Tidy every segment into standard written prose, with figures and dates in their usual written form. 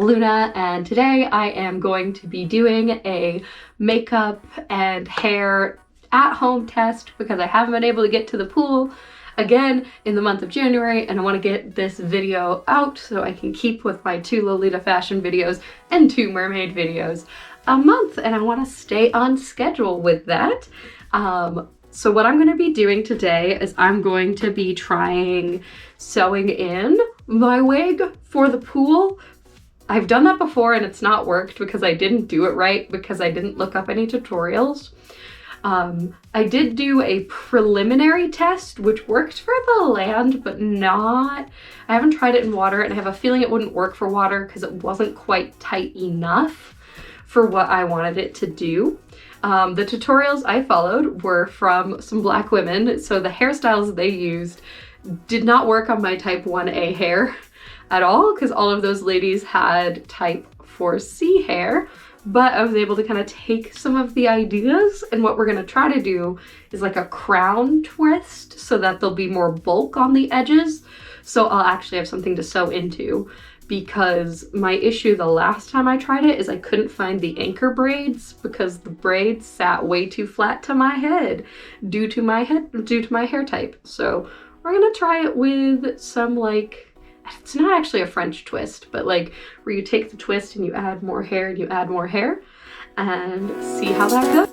Luna, and today I am going to be doing a makeup and hair at-home test because I haven't been able to get to the pool again in the month of January, and I want to get this video out so I can keep with my 2 Lolita fashion videos and 2 mermaid videos a month, and I want to stay on schedule with that. So what I'm going to be doing today is I'm going to be trying sewing in my wig for the pool. I've done that before and it's not worked because I didn't do it right because I didn't look up any tutorials. I did do a preliminary test which worked for the land, but I haven't tried it in water, and I have a feeling it wouldn't work for water because it wasn't quite tight enough for what I wanted it to do. The tutorials I followed were from some Black women, so the hairstyles they used did not work on my type 1A hair at all because all of those ladies had type 4C hair, but I was able to kind of take some of the ideas, and what we're going to try to do is like a crown twist so that there'll be more bulk on the edges, so I'll actually have something to sew into. Because my issue the last time I tried it is I couldn't find the anchor braids because the braids sat way too flat to my head due to my hair type. So we're gonna try it with some, like, it's not actually a French twist, but like where you take the twist and you add more hair and you add more hair, and see how that goes.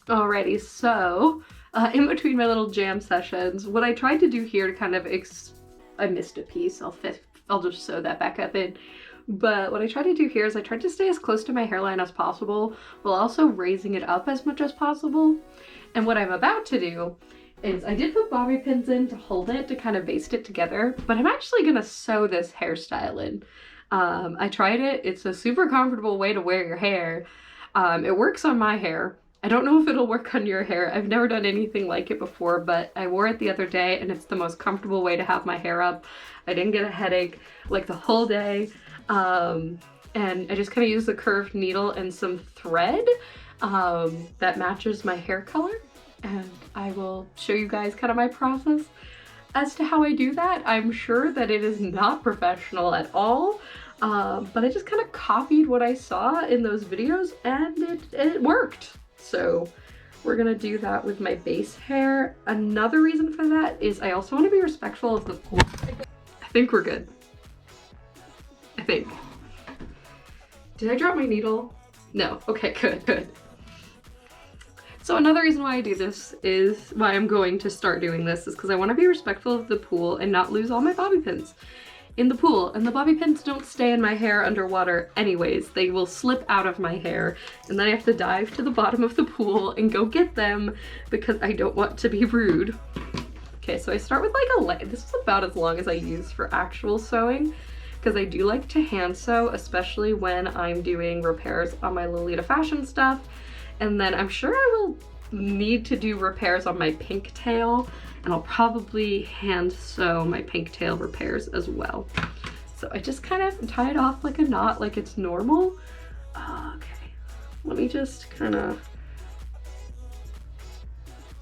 Alrighty, so in between my little jam sessions, what I tried to do here to kind of I missed a piece, I'll just sew that back up in. But what I tried to do here is I tried to stay as close to my hairline as possible while also raising it up as much as possible. And what I'm about to do is I did put bobby pins in to hold it, to kind of baste it together, but I'm actually gonna sew this hairstyle in. I tried it, it's a super comfortable way to wear your hair. It works on my hair. I don't know if it'll work on your hair. I've never done anything like it before, but I wore it the other day and it's the most comfortable way to have my hair up. I didn't get a headache like the whole day. And I just kind of used the curved needle and some thread that matches my hair color. And I will show you guys kind of my process as to how I do that. I'm sure that it is not professional at all. But I just kind of copied what I saw in those videos and it worked. So we're gonna do that with my base hair. Another reason for that is I also want to be respectful of the pool. I think we're good. I think. Did I drop my needle? No. Okay, good. So another reason why I do this is why I'm going to start doing this is because I want to be respectful of the pool and not lose all my bobby pins in the pool, and the bobby pins don't stay in my hair underwater anyways. They will slip out of my hair and then I have to dive to the bottom of the pool and go get them because I don't want to be rude. Okay, so I start with like this is about as long as I use for actual sewing because I do like to hand sew, especially when I'm doing repairs on my Lolita fashion stuff, and then I'm sure I will need to do repairs on my pink tail, and I'll probably hand sew my pink tail repairs as well. So I just kind of tie it off like a knot, like it's normal. Okay, let me just kind of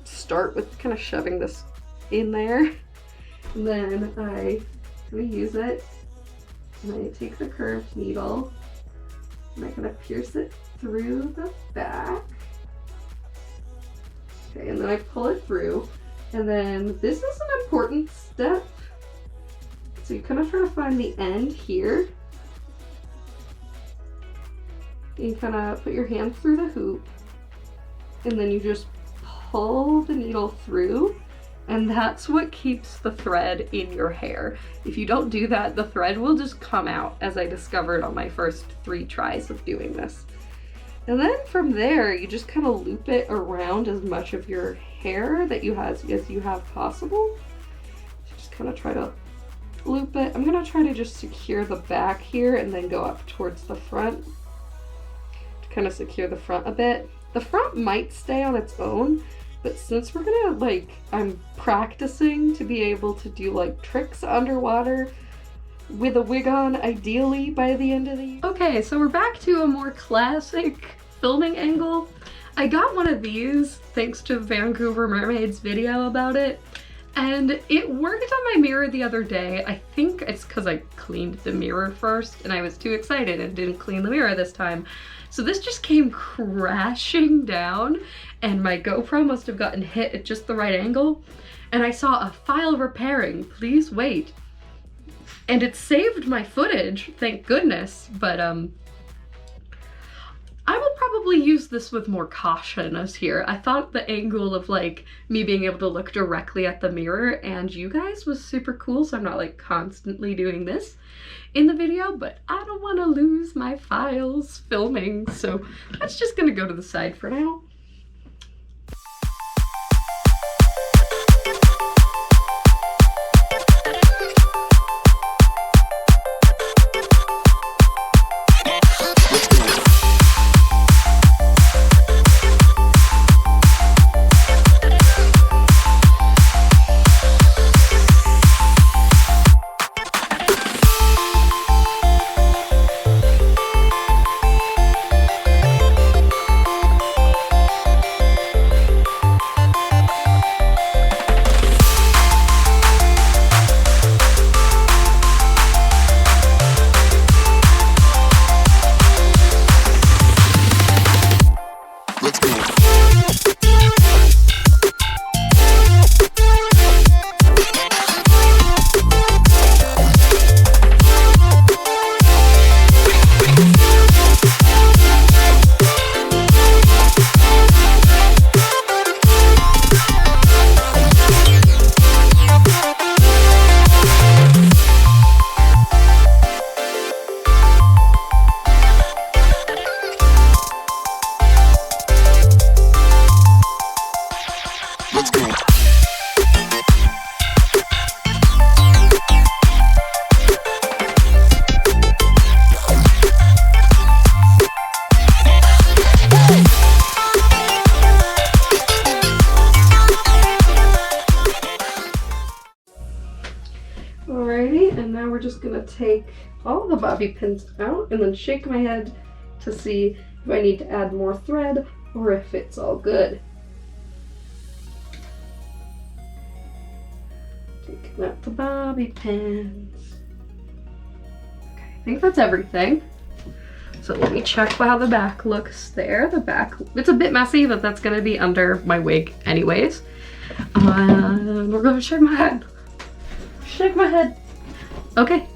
start with kind of shoving this in there. And then I use it, and I take the curved needle, and I kind of pierce it through the back. Okay, and then I pull it through, and then this is an important step. So you kind of try to find the end here. You kind of put your hand through the hoop, and then you just pull the needle through, and that's what keeps the thread in your hair. If you don't do that, the thread will just come out, as I discovered on my first 3 tries of doing this. And then from there, you just kind of loop it around as much of your hair that you have as you have possible. So just kind of try to loop it. I'm gonna try to just secure the back here and then go up towards the front to kind of secure the front a bit. The front might stay on its own, but since we're gonna, like, I'm practicing to be able to do like tricks underwater with a wig on, ideally by the end of the year. Okay, so we're back to a more classic filming angle. I got one of these thanks to Vancouver Mermaid's video about it, and it worked on my mirror the other day. I think it's because I cleaned the mirror first and I was too excited and didn't clean the mirror this time. So this just came crashing down, and my GoPro must have gotten hit at just the right angle, and I saw a file repairing, please wait. And it saved my footage, thank goodness, but I will probably use this with more caution as here. I thought the angle of like me being able to look directly at the mirror and you guys was super cool, so I'm not like constantly doing this in the video, but I don't want to lose my files filming, so that's just gonna go to the side for now. Alrighty, and now we're just gonna take all the bobby pins out and then shake my head to see if I need to add more thread or if it's all good. Taking out the bobby pins. Okay, I think that's everything. So let me check how the back looks there. The back, it's a bit messy, but that's gonna be under my wig anyways. We're gonna shake my head. Shake my head. Okay,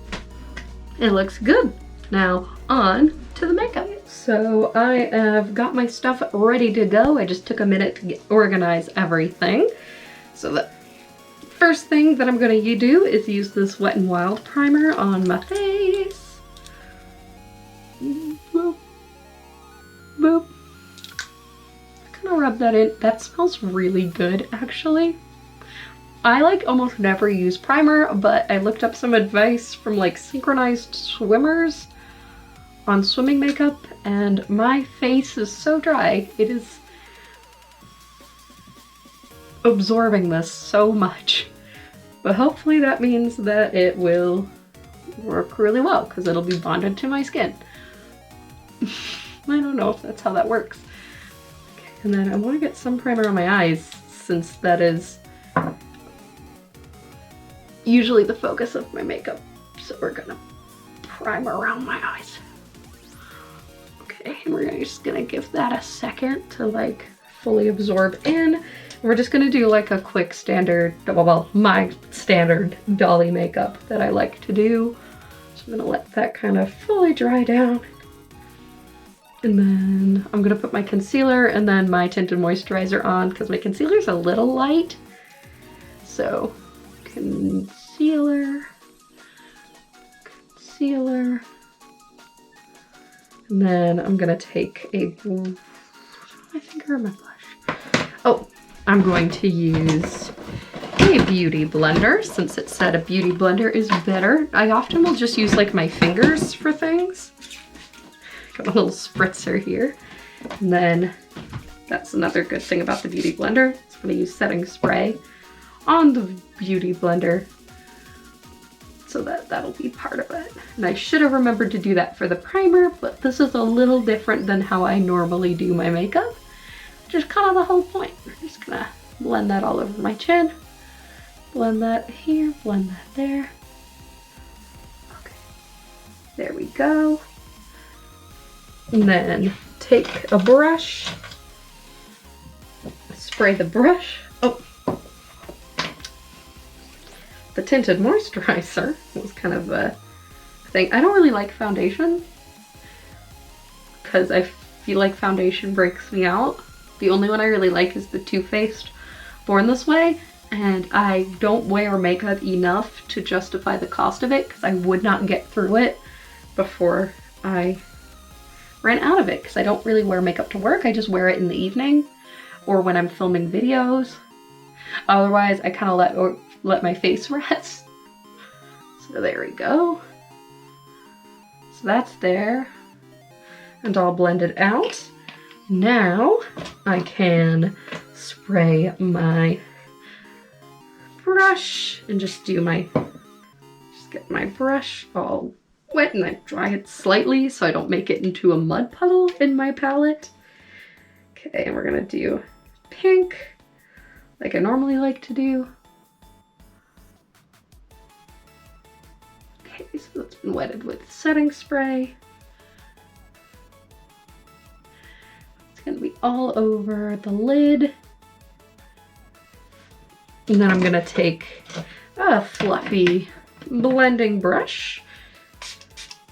it looks good. Now on to the makeup. So I have got my stuff ready to go. I just took a minute to organize everything. So the first thing that I'm gonna do is use this Wet n Wild primer on my face. Boop. Boop. Kind of rub that in. That smells really good, actually. I like almost never use primer, but I looked up some advice from like synchronized swimmers on swimming makeup, and my face is so dry. It is absorbing this so much. But hopefully that means that it will work really well because it'll be bonded to my skin. I don't know if that's how that works. Okay, and then I want to get some primer on my eyes since that is usually the focus of my makeup. So we're gonna prime around my eyes. Okay, and we're just gonna give that a second to like fully absorb in. We're just gonna do like a quick standard, well, my standard dolly makeup that I like to do. So I'm gonna let that kind of fully dry down. And then I'm gonna put my concealer and then my tinted moisturizer on because my concealer's a little light. So concealer, concealer. And then I'm gonna take my finger or my blush. Oh, I'm going to use a beauty blender since it said a beauty blender is better. I often will just use like my fingers for things. Got a little spritzer here. And then that's another good thing about the beauty blender. It's going to use setting spray on the beauty blender so that'll be part of it. And I should have remembered to do that for the primer, but this is a little different than how I normally do my makeup. Just kind of the whole point. I'm just gonna blend that all over my chin. Blend that here, blend that there. Okay, there we go. And then take a brush, spray the brush. Oh, the tinted moisturizer was kind of a thing. I don't really like foundation because I feel like foundation breaks me out. The only one I really like is the Too Faced Born This Way, and I don't wear makeup enough to justify the cost of it because I would not get through it before I ran out of it, because I don't really wear makeup to work. I just wear it in the evening or when I'm filming videos. Otherwise, I kind of let my face rest. So there we go. So that's there. And all blended out. Now I can spray my brush and just get my brush all wet and I dry it slightly so I don't make it into a mud puddle in my palette. Okay, and we're gonna do pink like I normally like to do. Okay, so it's been wetted with setting spray. It's gonna be all over the lid. And then I'm gonna take a fluffy blending brush,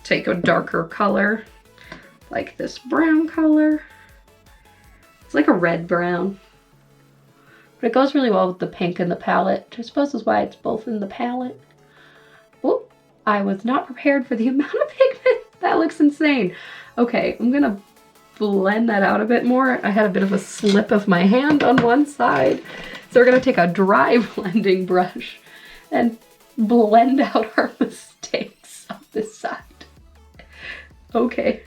take a darker color, like this brown color. It's like a red brown, but it goes really well with the pink in the palette, which I suppose is why it's both in the palette. Oh, I was not prepared for the amount of pigment. That looks insane. Okay, I'm gonna blend that out a bit more. I had a bit of a slip of my hand on one side. So we're gonna take a dry blending brush and blend out our mistakes on this side. Okay.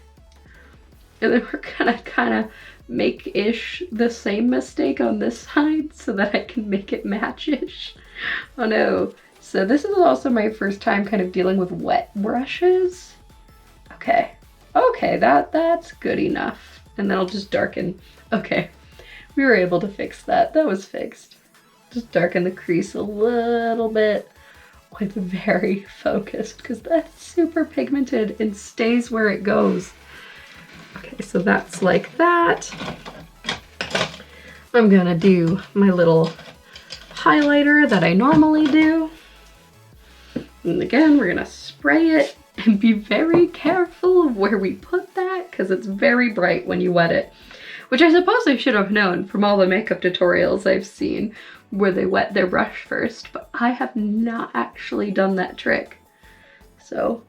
And then we're gonna kind of make-ish the same mistake on this side so that I can make it match-ish. Oh no. So this is also my first time kind of dealing with wet brushes. Okay. Okay, that's good enough. And then I'll just darken. Okay. We were able to fix that. That was fixed. Just darken the crease a little bit with very focused because that's super pigmented and stays where it goes. Okay, so that's like that. I'm gonna do my little highlighter that I normally do. And again, we're gonna spray it and be very careful of where we put that because it's very bright when you wet it. Which I suppose I should have known from all the makeup tutorials I've seen where they wet their brush first, but I have not actually done that trick. So,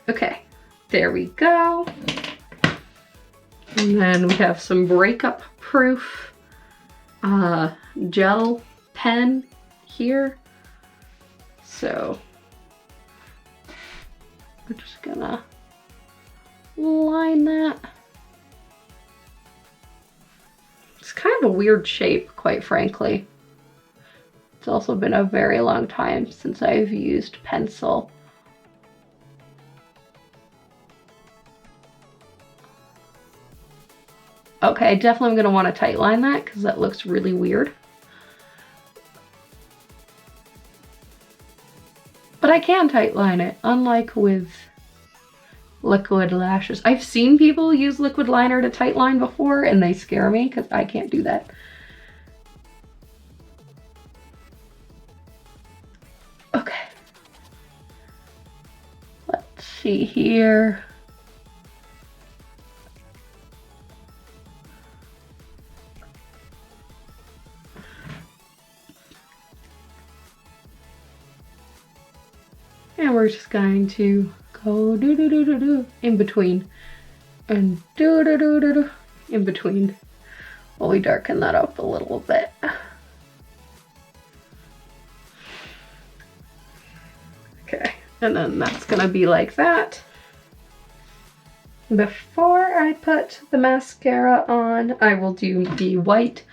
okay, there we go. And then we have some breakup proof gel pen here. So, we're just gonna line that. It's kind of a weird shape, quite frankly. It's also been a very long time since I've used pencil. Okay, definitely I'm going to want to tightline that because that looks really weird. But I can tightline it, unlike with liquid lashes. I've seen people use liquid liner to tight line before and they scare me because I can't do that. Okay. Let's see here. And we're just going to go do in between and do in between while we darken that up a little bit. Okay, and then that's gonna be like that. Before I put the mascara on, I will do the white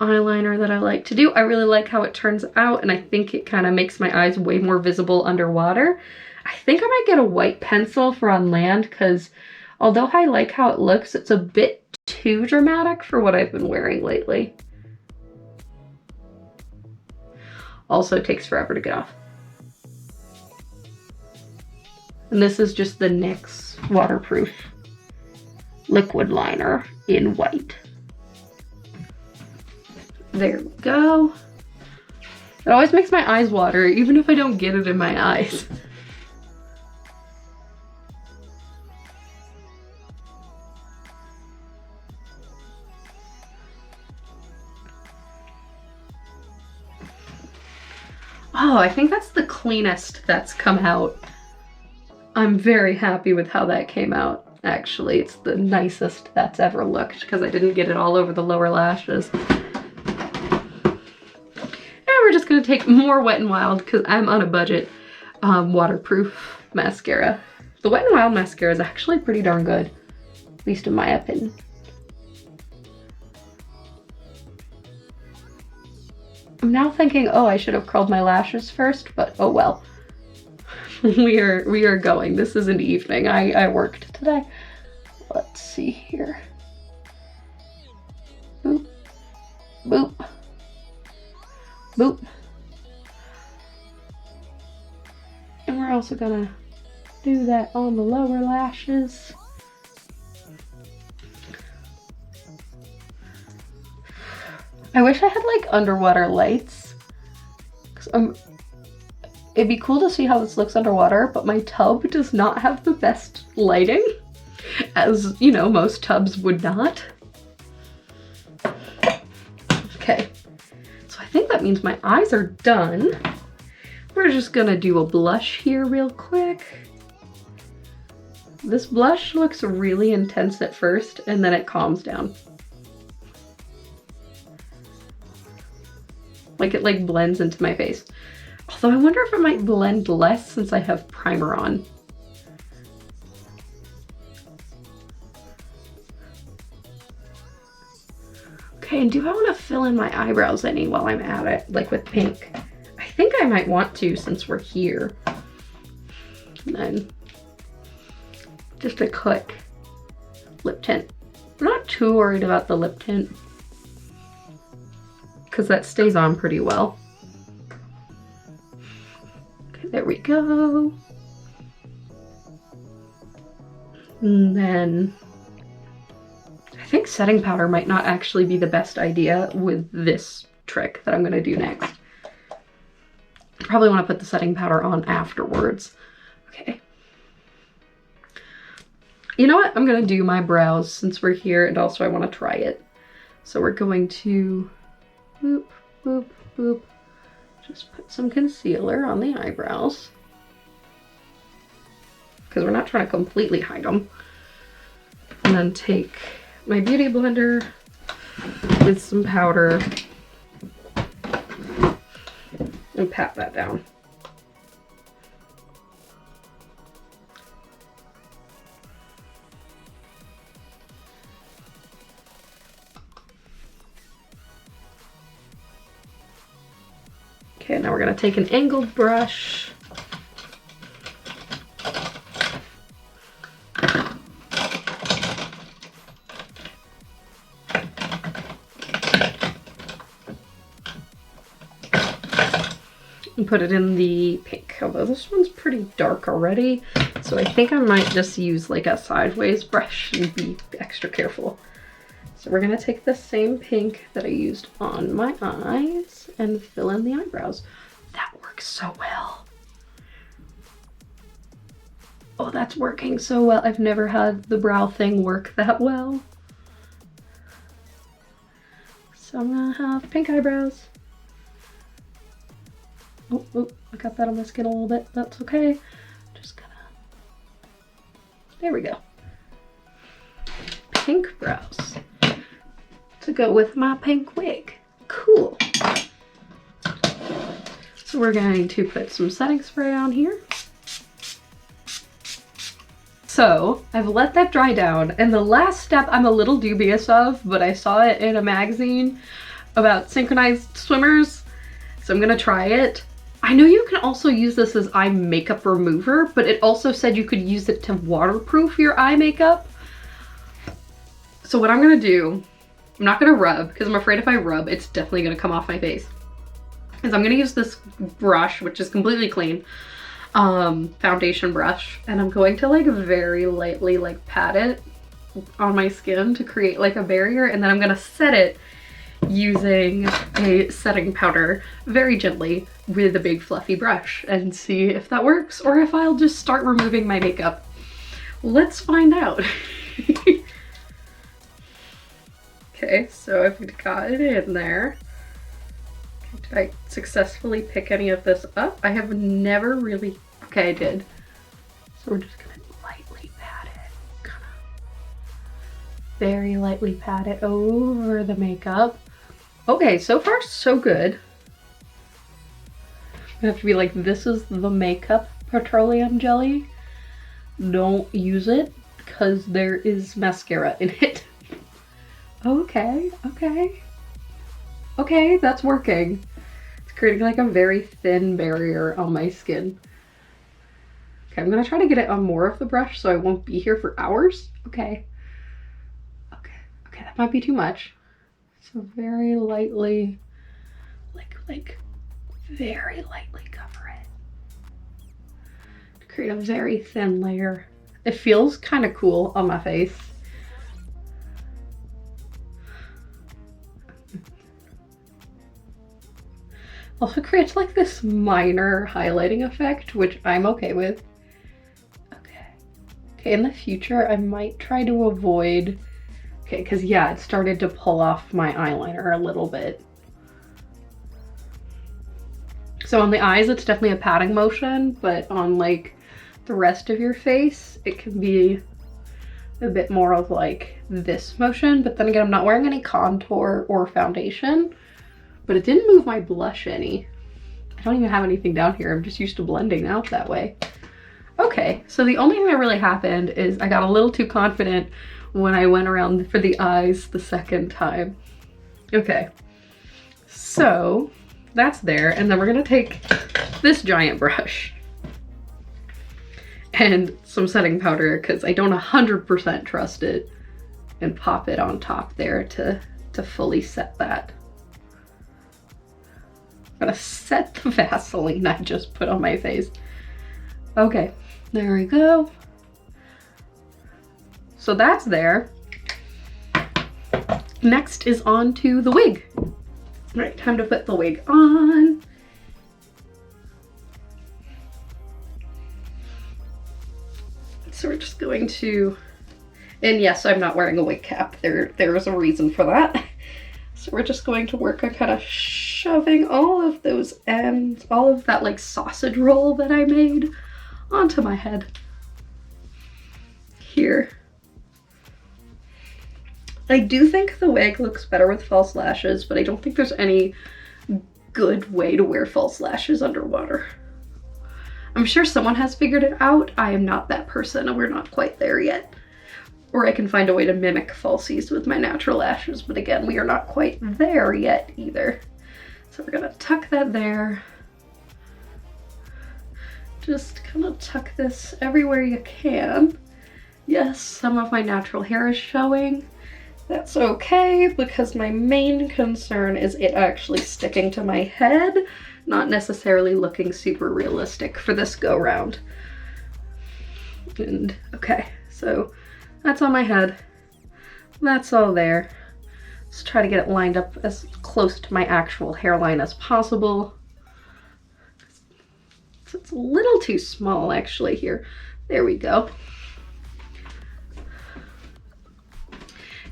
eyeliner that I like to do. I really like how it turns out, and I think it kind of makes my eyes way more visible underwater. I think I might get a white pencil for on land because although I like how it looks, it's a bit too dramatic for what I've been wearing lately. Also, it takes forever to get off. And this is just the NYX waterproof liquid liner in white. There we go. It always makes my eyes water, even if I don't get it in my eyes. Oh, I think that's the cleanest that's come out. I'm very happy with how that came out. Actually, it's the nicest that's ever looked because I didn't get it all over the lower lashes. And we're just gonna take more Wet n Wild because I'm on a budget waterproof mascara. The Wet n Wild mascara is actually pretty darn good, at least in my opinion. I'm now thinking, oh, I should have curled my lashes first, but oh well. we are going. This is an evening. I worked today. Let's see here. Boop. Boop. Boop. And we're also gonna do that on the lower lashes. I wish I had like underwater lights. 'Cause it'd be cool to see how this looks underwater, but my tub does not have the best lighting, as you know, most tubs would not. Okay, so I think that means my eyes are done. We're just gonna do a blush here real quick. This blush looks really intense at first, and then it calms down. Like it like blends into my face. Although I wonder if it might blend less since I have primer on. Okay, and do I want to fill in my eyebrows any while I'm at it, like with pink? I think I might want to since we're here. And then just a quick lip tint. I'm not too worried about the lip tint because that stays on pretty well. Okay, there we go. And then I think setting powder might not actually be the best idea with this trick that I'm gonna do next. I probably want to put the setting powder on afterwards. Okay. You know what? I'm gonna do my brows since we're here, and also I want to try it. So we're going to boop, boop, boop. Just put some concealer on the eyebrows. Because we're not trying to completely hide them. And then take my beauty blender with some powder and pat that down. Okay, now we're gonna take an angled brush and put it in the pink, although this one's pretty dark already. So I think I might just use like a sideways brush and be extra careful. So we're gonna take the same pink that I used on my eyes and fill in the eyebrows. That works so well. Oh, that's working so well. I've never had the brow thing work that well. So I'm gonna have pink eyebrows. Oh, I got that on my skin a little bit. That's okay. Just gonna... There we go. Pink brows to go with my pink wig. Cool. So we're going to put some setting spray on here. So I've let that dry down, and the last step I'm a little dubious of, but I saw it in a magazine about synchronized swimmers, so I'm gonna try it. I know you can also use this as eye makeup remover, but it also said you could use it to waterproof your eye makeup. So what I'm gonna do, I'm not gonna rub, because I'm afraid if I rub, it's definitely gonna come off my face, is I'm gonna use this brush, which is completely clean, foundation brush, and I'm going to like very lightly like pat it on my skin to create like a barrier, and then I'm gonna set it using a setting powder very gently with a big fluffy brush and see if that works or if I'll just start removing my makeup. Let's find out. Okay, so I've got it in there. Did I successfully pick any of this up? I have never really... Okay, I did. So we're just gonna lightly pat it. Very lightly pat it over the makeup. Okay, so far so good. I have to be like, this is the makeup petroleum jelly. Don't use it because there is mascara in it. Okay, that's working. It's creating like a very thin barrier on my skin. Okay, I'm gonna try to get it on more of the brush so I won't be here for hours. Okay, that might be too much. So very lightly, like very lightly cover it to create a very thin layer. It feels kind of cool on my face. Also creates like this minor highlighting effect, which I'm okay with. Okay, in the future I might try to avoid, because yeah, it started to pull off my eyeliner a little bit. So on the eyes, it's definitely a patting motion, but on like the rest of your face, it can be a bit more of like this motion. But then again, I'm not wearing any contour or foundation, but it didn't move my blush any. I don't even have anything down here. I'm just used to blending out that way. Okay, so the only thing that really happened is I got a little too confident when I went around for the eyes the second time. Okay, so that's there, and then we're gonna take this giant brush and some setting powder, because I don't 100% trust it, and pop it on top there to fully set that. I'm gonna set the Vaseline I just put on my face. Okay, there we go. So that's there. Next is on to the wig. All right, time to put the wig on. So we're just going to, and yes, I'm not wearing a wig cap. There is a reason for that. So we're just going to work on kind of shoving all of those ends, all of that like sausage roll that I made onto my head here. I do think the wig looks better with false lashes, but I don't think there's any good way to wear false lashes underwater. I'm sure someone has figured it out. I am not that person, and we're not quite there yet. Or I can find a way to mimic falsies with my natural lashes, but again, we are not quite there yet either. So we're gonna tuck that there. Just kind of tuck this everywhere you can. Yes, some of my natural hair is showing. That's okay, because my main concern is it actually sticking to my head. not necessarily looking super realistic for this go round. And okay, so that's on my head. That's all there. Let's try to get it lined up as close to my actual hairline as possible. So it's a little too small actually here. There we go.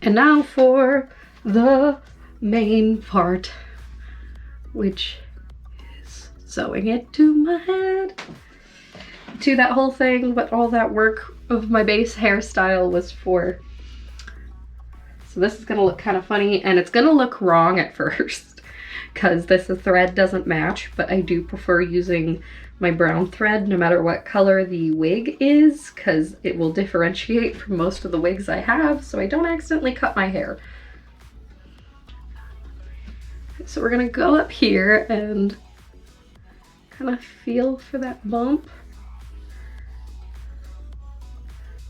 And now for the main part, which is sewing it to my head. To that whole thing, what all that work of my base hairstyle was for. So this is gonna look kind of funny, and it's gonna look wrong at first because the thread doesn't match, but I do prefer using my brown thread no matter what color the wig is, because it will differentiate from most of the wigs I have, so I don't accidentally cut my hair. So we're gonna go up here and kind of feel for that bump.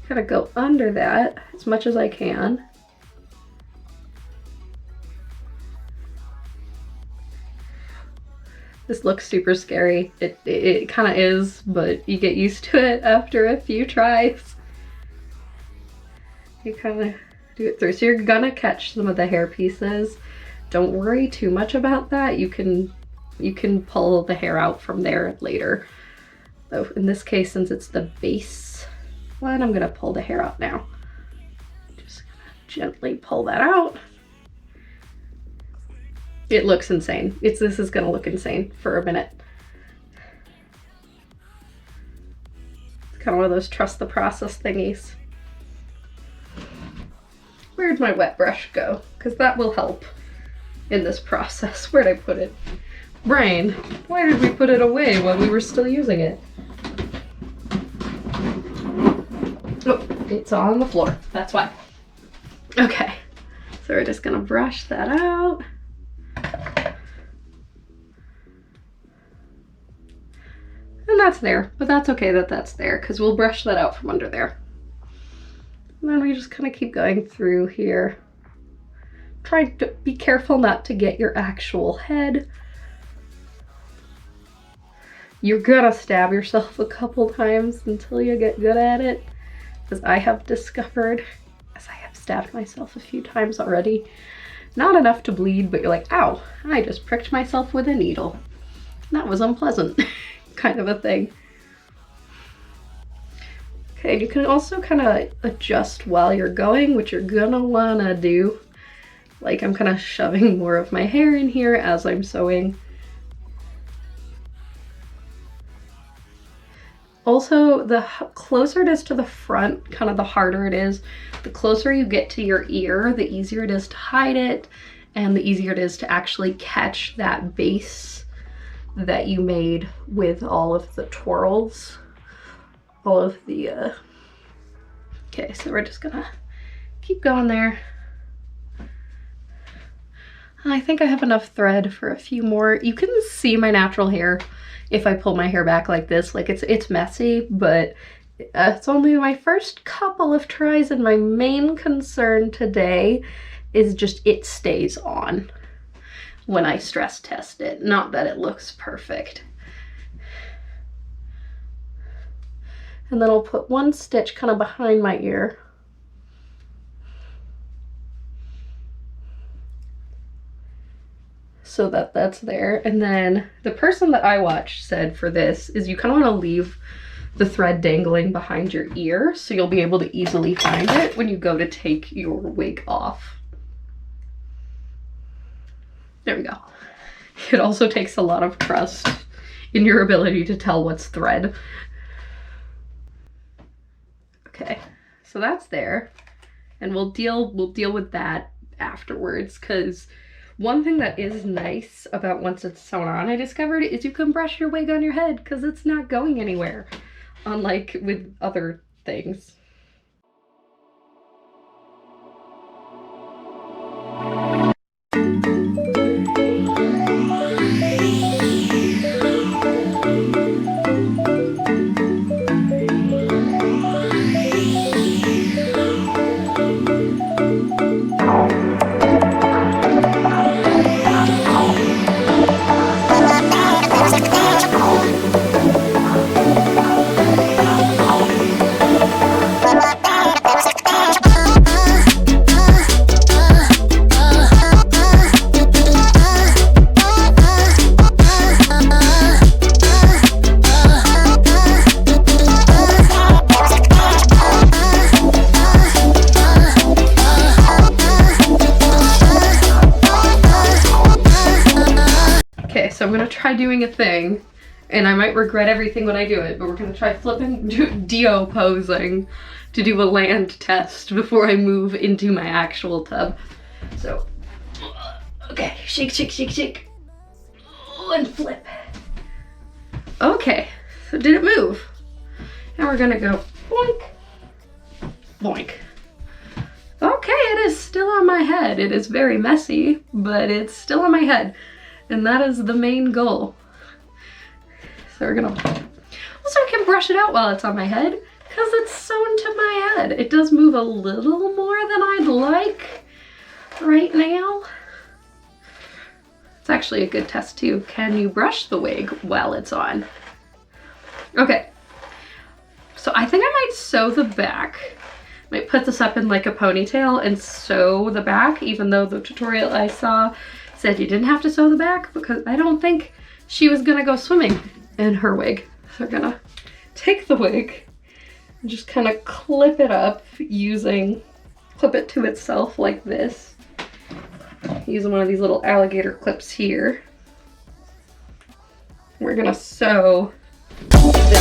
Kind of go under that as much as I can. This looks super scary. It kind of is, but you get used to it after a few tries. You kind of do it through. So you're gonna catch some of the hair pieces. Don't worry too much about that. You can pull the hair out from there later. So in this case, since it's the base one, I'm gonna pull the hair out now. Just gonna gently pull that out. It looks insane. This is gonna look insane for a minute. It's kind of one of those trust the process thingies. Where'd my wet brush go? Because that will help in this process. Where'd I put it? Brain, why did we put it away when we were still using it? Oh, it's on the floor. That's why. Okay, so we're just gonna brush that out. And that's there, but that's okay that that's there because we'll brush that out from under there. And then we just kind of keep going through here. Try to be careful not to get your actual head. You're gonna stab yourself a couple times until you get good at it, as I have discovered, as I have stabbed myself a few times already. Not enough to bleed, but you're like, ow, I just pricked myself with a needle. That was unpleasant, kind of a thing. Okay, you can also kind of adjust while you're going, which you're gonna wanna do. Like I'm kind of shoving more of my hair in here as I'm sewing. Also, the closer it is to the front, kind of the harder it is. The closer you get to your ear, the easier it is to hide it, and the easier it is to actually catch that base that you made with all of the twirls. All of the, okay, so we're just gonna keep going there. I think I have enough thread for a few more. You can see my natural hair if I pull my hair back like this. Like it's messy, but it's only my first couple of tries, and my main concern today is just it stays on when I stress test it, not that it looks perfect. And then I'll put one stitch kind of behind my ear. So that that's there. And then the person that I watched said for this is you kind of want to leave the thread dangling behind your ear so you'll be able to easily find it when you go to take your wig off. There we go. It also takes a lot of trust in your ability to tell what's thread. Okay, so that's there, and we'll deal with that afterwards, because one thing that is nice about once it's sewn on, I discovered, is you can brush your wig on your head because it's not going anywhere, unlike with other things. doing a thing, and I might regret everything when I do it, but we're gonna try Dio posing to do a land test before I move into my actual tub. So, okay, shake, shake, shake, shake. Oh, and flip. Okay, so did it move? And we're gonna go boink, boink. Okay, it is still on my head. It is very messy, but it's still on my head. And that is the main goal. So we're gonna, also I can brush it out while it's on my head because it's sewn to my head. It does move a little more than I'd like right now. It's actually a good test too. Can you brush the wig while it's on? Okay, so I think I might sew the back. Might put this up in like a ponytail and sew the back, even though the tutorial I saw said you didn't have to sew the back, because I don't think she was gonna go swimming in her wig. So we're gonna take the wig and just kind of clip it up clip it to itself like this. Using one of these little alligator clips here. We're gonna sew this.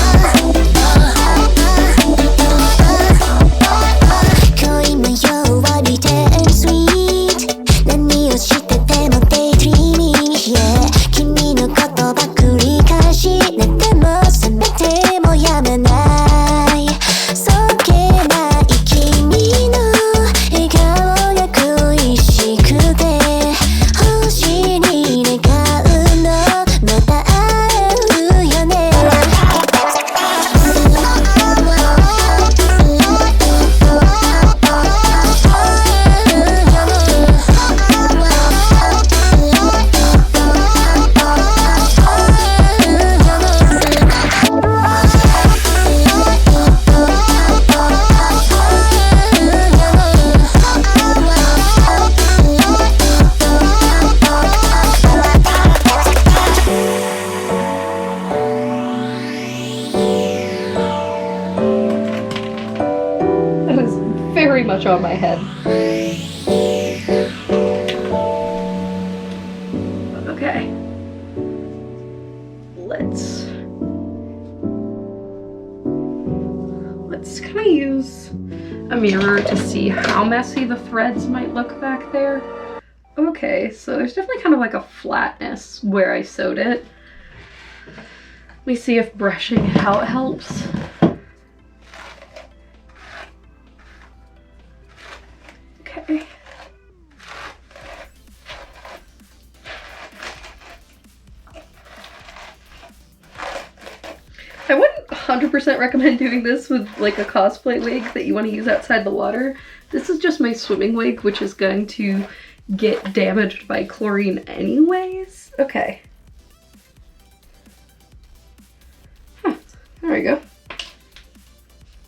Very much on my head. Okay. Let's kind of use a mirror to see how messy the threads might look back there. Okay, so there's definitely kind of like a flatness where I sewed it. Let me see if brushing it out helps. Okay. I wouldn't 100% recommend doing this with like a cosplay wig that you want to use outside the water. This is just my swimming wig, which is going to get damaged by chlorine anyways. Okay. Huh, there we go.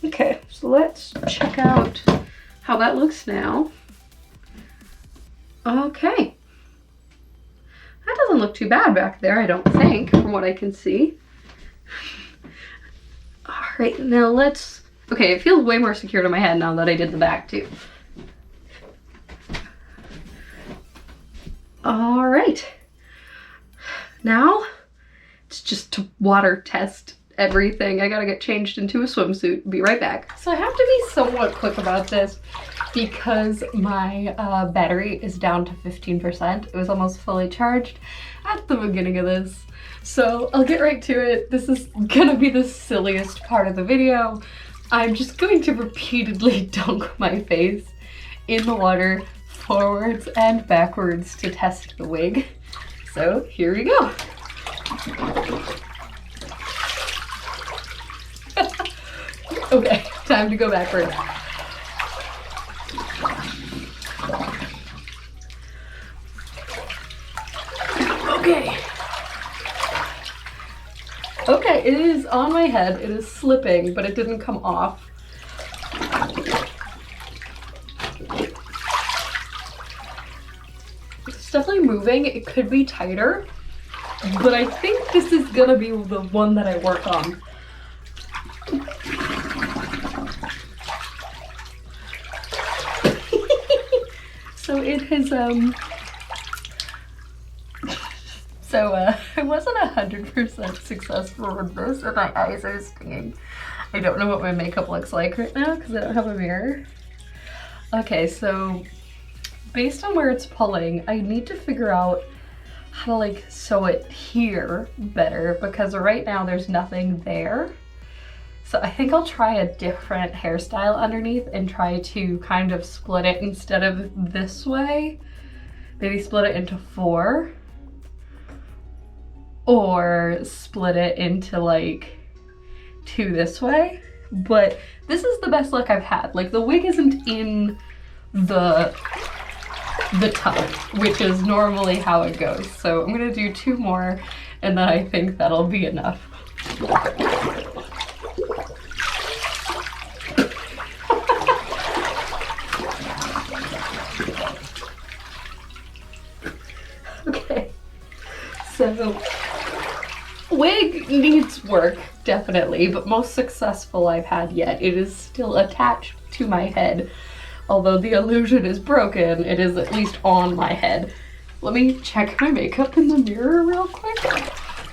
Okay, so let's check out how that looks now. Okay. That doesn't look too bad back there, I don't think, from what I can see. Alright, now let's... Okay, it feels way more secure to my head now that I did the back too. Alright. Now, it's just to water test everything. I gotta get changed into a swimsuit. Be right back. So I have to be somewhat quick about this because my battery is down to 15%. It was almost fully charged at the beginning of this. So I'll get right to it. This is gonna be the silliest part of the video. I'm just going to repeatedly dunk my face in the water forwards and backwards to test the wig. So here we go. Okay, time to go backwards. Okay. Okay, it is on my head. It is slipping, but it didn't come off. It's definitely moving. It could be tighter, but I think this is gonna be the one that I work on. So it has So I wasn't 100% successful with this, and my eyes are stinging. I don't know what my makeup looks like right now because I don't have a mirror. Okay, so based on where it's pulling, I need to figure out how to like sew it here better because right now there's nothing there. So I think I'll try a different hairstyle underneath and try to kind of split it instead of this way. Maybe split it into 4 or split it into like 2 this way. But this is the best luck I've had. Like the wig isn't in the tub, which is normally how it goes. So I'm gonna do 2 more and then I think that'll be enough. Okay, so wig needs work, definitely, but most successful I've had yet. It is still attached to my head. Although the illusion is broken, it is at least on my head. Let me check my makeup in the mirror real quick.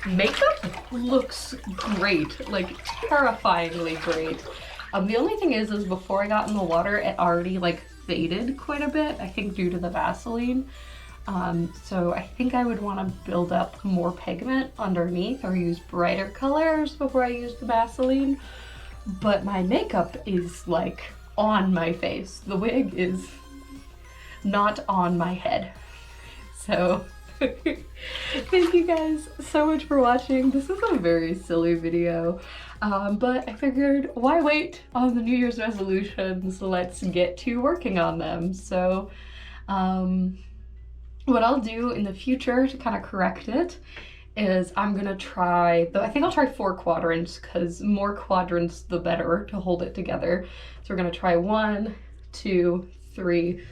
Makeup looks great, like terrifyingly great. The only thing is before I got in the water, it already like faded quite a bit, I think due to the Vaseline. So I think I would want to build up more pigment underneath or use brighter colors before I use the Vaseline. But my makeup is like on my face. The wig is not on my head. So thank you guys so much for watching. This is a very silly video, but I figured why wait on the New Year's resolutions? Let's get to working on them. So what I'll do in the future to kind of correct it is I'm gonna try, though I think I'll try 4 quadrants because more quadrants the better to hold it together. So we're gonna try 1, 2, 3,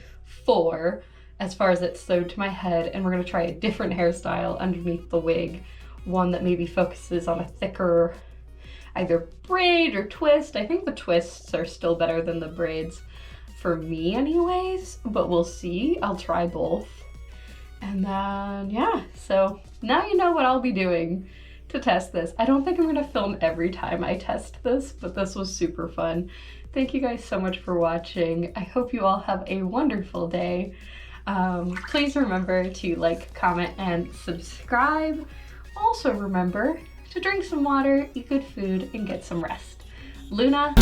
4 as far as it's sewed to my head, and we're gonna try a different hairstyle underneath the wig, one that maybe focuses on a thicker either braid or twist. I think the twists are still better than the braids for me anyways, but we'll see. I'll try both. And then, yeah, so now you know what I'll be doing to test this. I don't think I'm gonna film every time I test this, but this was super fun. Thank you guys so much for watching. I hope you all have a wonderful day. Please remember to like, comment, and subscribe. Also remember to drink some water, eat good food, and get some rest. Luna.